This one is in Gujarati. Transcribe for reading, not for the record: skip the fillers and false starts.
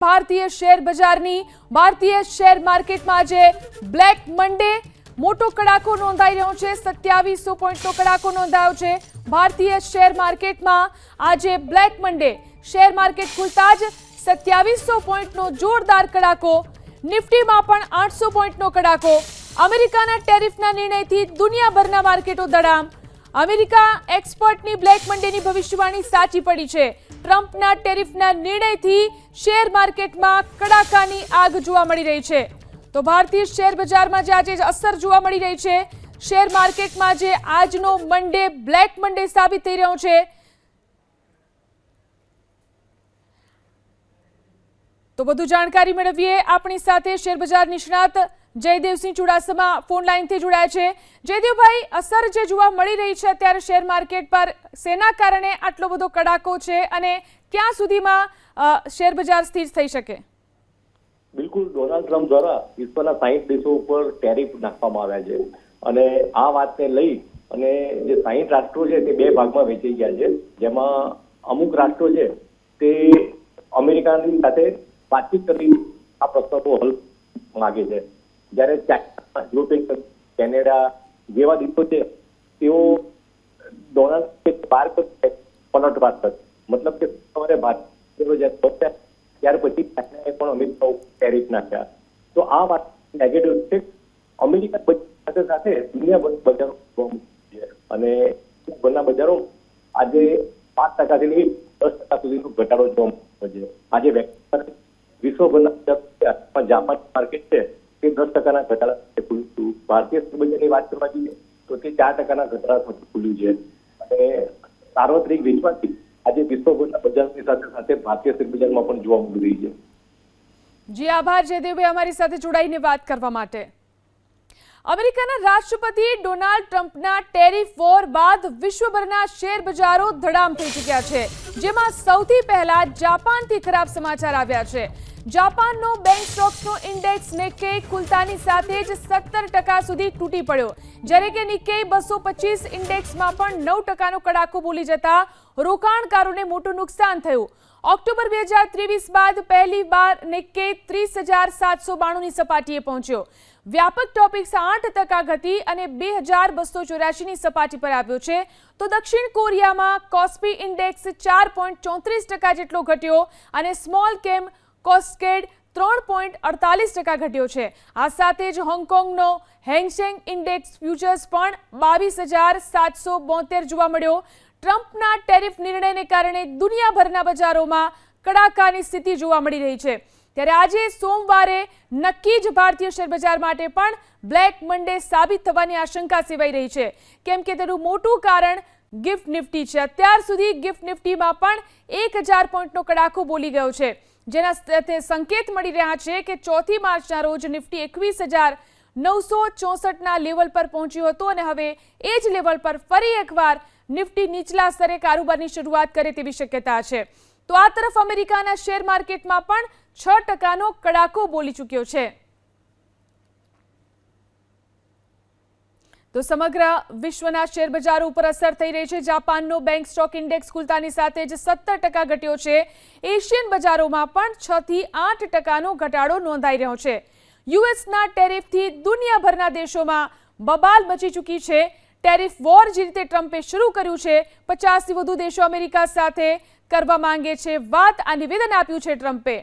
ભારતીય શેર બજારની ભારતીય શેર માર્કેટમાં આજે બ્લેક મન્ડે મોટો કડાકો નોંધાઈ રહ્યો છે। 2700 પોઈન્ટનો કડાકો નોંધાયો છે ભારતીય શેર માર્કેટમાં। આજે બ્લેક મન્ડે શેર માર્કેટ ખુલતા જ 2700 પોઈન્ટનો જોરદાર કડાકો। નિફ્ટીમાં પણ 800 પોઈન્ટનો કડાકો। અમેરિકાના ટેરિફના નિર્ણયથી દુનિયાભરના માર્કેટો દડામ। અમેરિકા એક્સપર્ટની બ્લેક મન્ડેની ભવિષ્યવાણી સાચી પડી છે। ટ્રમ્પના ટેરિફના નિર્ણયથી શેર માર્કેટમાં કડાકાની આગ જોવા મળી રહી છે। તો ભારતીય શેર બજારમાં જે આજે અસર જોવા મળી રહી છે, શેર માર્કેટમાં જે આજનો મન્ડે બ્લેક મન્ડે સાબિત થઈ રહ્યો છે। તો વધુ જાણકારી મેળવીએ, આપણી સાથે શેર બજાર નિષ્ણાત જયદેવસિંહ ચુડાસમા ફોન લાઈનથી જોડાયા છે। જયદેવભાઈ, અસર જે જોવા મળી રહી છે અત્યારે શેર માર્કેટ પર, શેના કારણે આટલો બધો કડાકો છે અને ક્યાં સુધીમાં શેર બજાર સ્થિર થઈ શકે? બિલકુલ, ડોનાલ્ડ ટ્રમ્પ દ્વારા વિશ્વના 60 દેશો ઉપર ટેરિફ નાખવામાં આવ્યા છે અને આ વાતને લઈ અને જે 60 રાષ્ટ્રો છે તે બે ભાગમાં વહેંચાઈ ગયા છે, જેમાં અમુક રાષ્ટ્રો છે તે અમેરિકાની સાથે વાતચીત કરી આ પ્રશ્નનો હલ માગે છે, જ્યારે ચાઇના, યુરોપિયન, કેનેડા જેવા દેશો છે તેઓ ડોનાલ્ડ બાર પલટવાર કરશે। મતલબ કે સવારે ભારત ત્યાર પછી ચાઇનાએ પણ અમેરિકા ટેરિફ નાખ્યા। તો આ વાત નેગેટિવ છે। અમેરિકા સાથે સાથે દુનિયાભરના બજારો અને વિશ્વભરના બજારો આજે 5%થી લઈ 10% સુધીનો ઘટાડો જોવા મળ્યો છે। આજે વિશ્વભરના બજારો, જાપાન માર્કેટ છે તે 10%ના ઘટાડા સાથે ખુલ્યું હતું। ભારતીય શેર બજારની વાત કરવા જઈએ તો તે 4%ના ઘટાડા સાથે ખુલ્યું છે અને સાર્વત્રિક વેચવાથી આજે વિશ્વભરના બજારની સાથે સાથે ભારતીય શેર બજારમાં પણ જોવા મળી રહી છે। જી આભાર જયદેવભાઈ, અમારી સાથે જોડાઈને વાત કરવા માટે। અમેરિકાના રાષ્ટ્રપતિ ડોનાલ્ડ ટ્રમ્પના ટેરિફ વોર બાદ વિશ્વભરના શેર બજારો ધડામ થઈ ચૂક્યા છે, જેમાં સૌથી પહેલા જાપાનથી ખરાબ સમાચાર આવ્યા છે। જાપાનનો બેંક સ્ટોક્સનો ઇન્ડેક્સ નિક્કેઈ ખુલતાની સાથે જ 17% સુધી તૂટી પડ્યો, જ્યારે કે નિક્કેઈ 225 ઇન્ડેક્સમાં પણ 9%નો કડાકો બોલી જતા રોકાણકારોને મોટું નુકસાન થયું। ઓક્ટોબર 2023 બાદ પહેલી વાર નિક્કેઈ 30,792ની સપાટીએ પહોંચ્યો। વ્યાપક ટોપિક્સ 8% ઘટી અને 2,284ની સપાટી પર આવ્યો છે। તો દક્ષિણ કોરિયામાં કોસ્પી ઇન્ડેક્સ 4.34% જેટલો ઘટ્યો અને સ્મોલ કેમ કોસ્કેડ 3.48% ઘટ્યો છે। આ સાથે જ હોંગકોંગનો હેંગસેંગ ઇન્ડેક્સ ફ્યુચર્સ પણ 22,772 જોવા મળ્યો। ટ્રમ્પના ટેરિફ નિર્ણયને કારણે દુનિયાભરના બજારોમાં કડાકાની સ્થિતિ જોવા મળી રહી છે, ત્યારે આજે સોમવારે નક્કી જ ભારતીય શેર બજાર માટે પણ બ્લેક મન્ડે સાબિત થવાની આશંકા સેવાઈ રહી છે, કેમ કે તેનું મોટું કારણ ગિફ્ટ નિફ્ટી છે। અત્યાર સુધી ગિફ્ટ નિફ્ટીમાં પણ 1000 પોઈન્ટનો કડાકો બોલી ગયો છે, જેના સંકેત મળી રહ્યા છે કે 4 માર્ચના રોજ નિફ્ટી 21,964ના લેવલ પર પહોંચ્યું હતું અને હવે એ જ લેવલ પર ફરી એકવાર નિફ્ટી નીચલા સ્તરે કારોબારની શરૂઆત કરે તેવી શક્યતા છે। તો આ તરફ અમેરિકાના શેર માર્કેટમાં પણ 6%નો કડાકો બોલી ચૂક્યો છે। તો સમગ્ર વિશ્વના શેર બજારો ઉપર અસર થઈ રહી છે। જાપાનનો બેંક સ્ટોક ઇન્ડેક્સ ખુલતાની સાથે જ 17% ઘટ્યો છે। એશિયન બજારોમાં પણ 6 થી 8%નો ઘટાડો નોંધાઈ રહ્યો છે। યુએસના ટેરિફથી દુનિયાભરના દેશોમાં બબાલ મચી ચૂકી છે। ટેરિફ વોર જે રીતે ટ્રમ્પે શરૂ કર્યું છે, 50થી વધુ દેશો અમેરિકા સાથે કરવા માંગે છે વાત, આ નિવેદન આપ્યું છે ટ્રમ્પે।